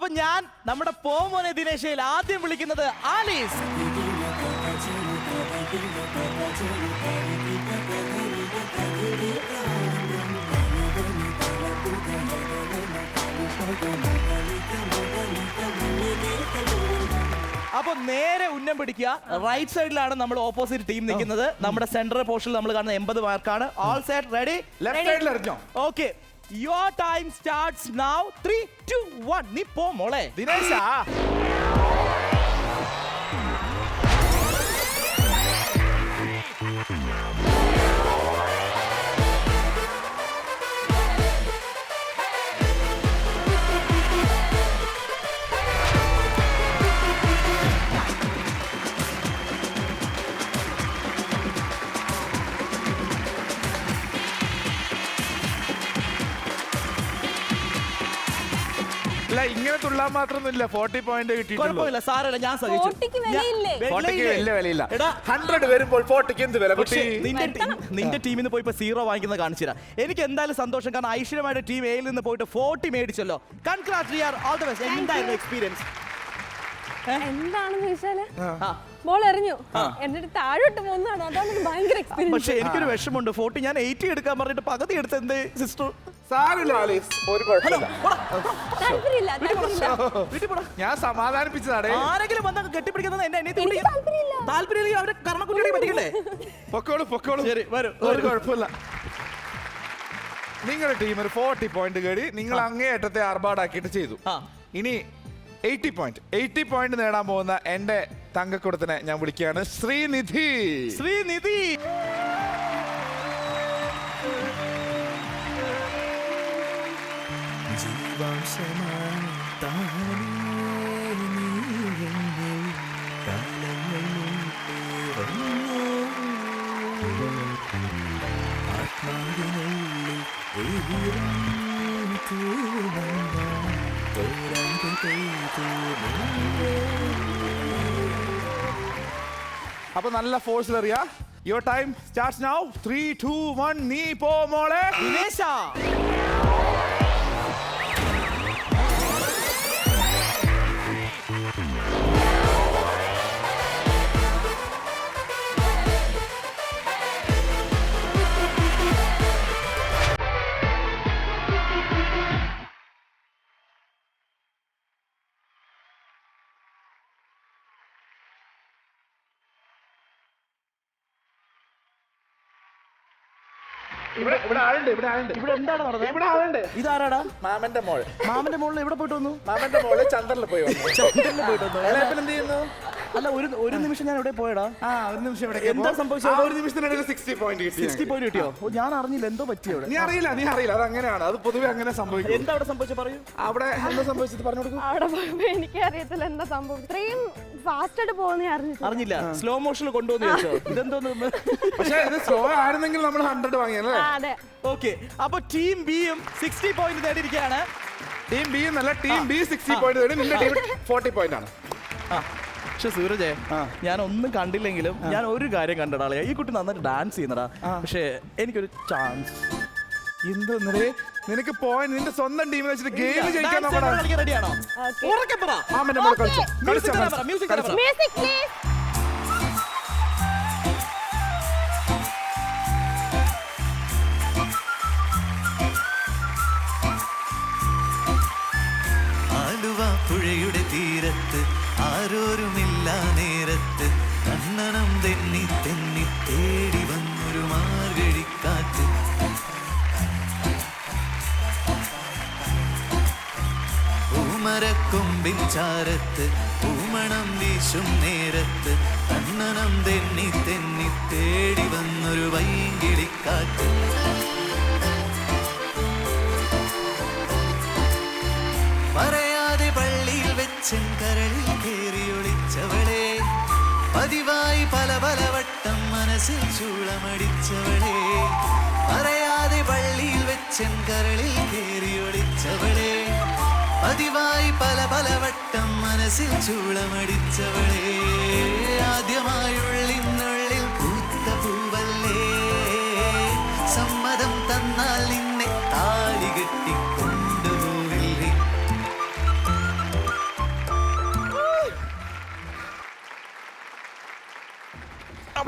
അപ്പൊ ഞാൻ നമ്മുടെ പോമോനെ ദിനേശയിൽ ആദ്യം വിളിക്കുന്നത് ആലീസ്. അപ്പൊ നേരെ ഉന്നം പിടിക്കുക. റൈറ്റ് സൈഡിലാണ് നമ്മൾ ഓപ്പോസിറ്റ് ടീം നിൽക്കുന്നത്. നമ്മുടെ സെന്റർ പോർഷനിൽ നമ്മൾ കാണുന്ന 80 മാർക്കാണ്. All set ready? ലെഫ്റ്റ് സൈഡിൽ എറിഞ്ഞോ? Okay, your time starts now. 3, 2, 1. നീ പോ മോളെ. ദിനേശ ഇങ്ങനെ തുള്ളാൻ മാത്രമൊന്നുമില്ല. 40 പോയിന്റ് കുഴപ്പമില്ല, സാരമില്ല, ഞാൻ സഹിച്ചു. 40ക്ക് വലിയ വിലയില്ല. 100 വരുമ്പോൾ 40ക്ക് എന്ത് വില? നിന്റെ ടീമിൽ നിന്ന് പോയി 0 വാങ്ങിക്കുന്നത് കാണിച്ചു തരാം. എനിക്ക് എന്തായാലും സന്തോഷം, കാരണം ഐശ്വര്യമായിട്ട് ടീം എയിൽ നിന്ന് പോയിട്ട് 40 മേടിച്ചല്ലോ. Congratulate, all the best. എന്തായിരുന്നു എക്സ്പീരിയൻസ്? എന്താണെന്ന് ചോദിച്ചാല് ബോൾ എറിഞ്ഞു, എന്നിട്ട് താഴോട്ട് പോകുന്നതാണ്. അതാണ് ഭയങ്കര എക്സ്പീരിയൻസ്. പക്ഷെ എനിക്കൊരു വിഷമമുണ്ട്. 40 ഞാൻ 80 എടുക്കാൻ പറഞ്ഞിട്ട് പകുതി എടുത്ത് എന്തേ സിസ്റ്റർ? ഞാൻ സമാധാനിപ്പിച്ചതാണ്. ആരെങ്കിലും വന്നാൽ കെട്ടിപ്പിടിക്കുന്നത് എന്നെ താല്പര്യം. അവരെ കർമ്മക്കുട്ടിയെ പറ്റിക്കണ്ടേ? പൊക്കോളൂ. ഒരു കുഴപ്പമില്ല. നിങ്ങളുടെ ടീം ഒരു 40 പോയിന്റ് കേടി നിങ്ങൾ അങ്ങേയറ്റത്തെ ആർഭാടാക്കിയിട്ട് ചെയ്തു. ഇനി 80 പോയിന്റ് നേടാൻ പോകുന്ന എന്റെ തങ്കക്കുടത്തിനെ ഞാൻ വിളിക്കുകയാണ് ശ്രീനിധി. അപ്പൊ നല്ല ഫോഴ്സിൽ അറിയാ. Your time starts now. 3, 2, 1. നീ പോ മോളെ. ദിനേശ ഇവിടെ ആളുണ്ട്. ഇവിടെ എന്താണ് നടന്നത്? ഇവിടെ ആളുണ്ട്. ഇതാരാടാ? മാമന്റെ മോൾ. മാമന്റെ മോളിൽ എവിടെ പോയിട്ട് വന്നു? മാമന്റെ മോള് ചന്ദ്രനിൽ പോയി വന്നു. എന്ത് ചെയ്യുന്നു? അല്ല, ഒരു നിമിഷം ഞാൻ എവിടെ പോയടാ? ഒരു നിമിഷം എന്താ സംഭവിച്ചത്? ഒരു നിമിഷത്തിനിടയിൽ 60 പോയിന്റ് കിട്ടിയോ? ഞാൻ അറിഞ്ഞില്ല. എന്തോ പറ്റിയോ? നീ അറിയില്ല. അത് അങ്ങനെയാണ്. അത് പൊതുവെ അങ്ങനെ സംഭവിക്കും. എന്താ അവിടെ സംഭവിച്ചു? പറയൂ. അവിടെ എന്താ സംഭവിച്ചത് പറഞ്ഞു കൊടുക്കും. അവിടെ പോയപ്പോ എനിക്ക് അറിയത്തില്ല എന്താ സംഭവം. ഇത്രയും ഫാസ്റ്റ് ആയിട്ട് പോകുന്ന അറിഞ്ഞില്ല. സ്ലോ മോഷനിൽ കൊണ്ടുവന്നു ചോദിച്ചോ? ഇതെന്തോന്ന്? പക്ഷേ ഇത് സ്ലോ ആയിരുന്നെങ്കിൽ നമ്മൾ 100 വാങ്ങിയല്ലേ? അതെ. ഓക്കെ, അപ്പൊ ടീം ബിയും 60 പോയിന്റ് നേടിയിരിക്കുകയാണ്. ടീം ബി എന്നല്ല, ടീം ബി 60 പോയിന്റ് നേടി. നിന്റെ ടീം 40 പോയിന്റ് ആണ്. പക്ഷെ സൂരജേ, ഞാൻ ഒന്നും കണ്ടില്ലെങ്കിലും ഞാൻ ഒരു കാര്യം കണ്ടടാളെ. ഈ കുട്ടി നന്നായിട്ട് ഡാൻസ് ചെയ്യുന്നടാ. പക്ഷെ എനിക്കൊരു ചാൻസ്. എന്തോ നിനക്ക് പോയിന്റ് നിന്റെ സ്വന്തം ടീമിൽ വെച്ചിട്ട് ഗെയിം ജയിക്കാൻ റെഡിയാണോ? പുഴയുടെ തീരത്ത് ആരോരുമില്ല നേരത്ത് കണ്ണനം തെന്നി തേടി വന്നൊരു മാർഗഴിക്കാറ്റ്. പൂമരക്കൊമ്പിൻ ചാരത്ത് പൂമണം വീശും നേരത്ത് കണ്ണനം തെന്നി തേടി വന്നൊരു വൈകിളിക്കാറ്റ്. പറയാതെ പള്ളിയിൽ വെച്ചൻ കരളിൽ കേറിയൊളിച്ചവളെ, പതിവായി പല വട്ടം മനസ്സിൽ ചൂളമടിച്ചവളെ. പറയാതെ പള്ളിയിൽ വെച്ചൻ കരളിൽ കേറിയൊളിച്ചവളെ, പതിവായി പല വട്ടം മനസ്സിൽ ചൂളമടിച്ചവളെ. ആദ്യമായുള്ളിനുള്ളിൽ പൂത്ത പൂവല്ലേ, സമ്മതം തന്നാൽ നിന്നെ താലി കെട്ടിക്കൊണ്ടുപോവില്ലേ.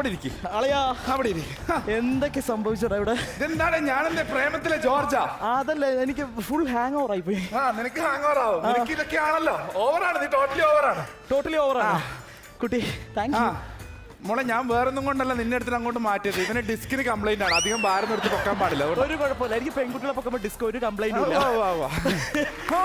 അവിടെ ഇരിക്കും. അളിയാ അവിടെ ഇരിക്കും. എന്തൊക്കെ സംഭവിച്ചടാ ഇവിടെ? ഇതെന്താണ് ഞാനെന്റെ പ്രേമത്തിലെ ജോർജാ? അതല്ലേ, എനിക്ക് ഫുൾ ഹാങ് ഓവർ ആയി പോയി. നിനക്ക് ഹാങ് ഓവർ ആവും. നിനക്ക് ഇതൊക്കെയാണല്ലോ ഓവറാണ്. നീ ടോട്ടലി ഓവറാണ്. ടോട്ടലി ഓവറാണ് കുട്ടി. താങ്ക് യു മോളെ. ഞാൻ വേറൊന്നും കൊണ്ടല്ല നിന്നെ എടുത്തിട്ട് അങ്ങോട്ട് മാറ്റിയത്. ഇവന് ഡിസ്കിന് കംപ്ലൈന്റ് ആണ്. അധികം ഭാരം എടുത്ത് പൊക്കാൻ പാടില്ല. ഒരു കുഴപ്പമില്ല. എനിക്ക് പെൺകുട്ടികളെ പൊക്കുമ്പോൾ ഡിസ്കോ ഒരു കംപ്ലൈന്റ് ഇല്ല. വാ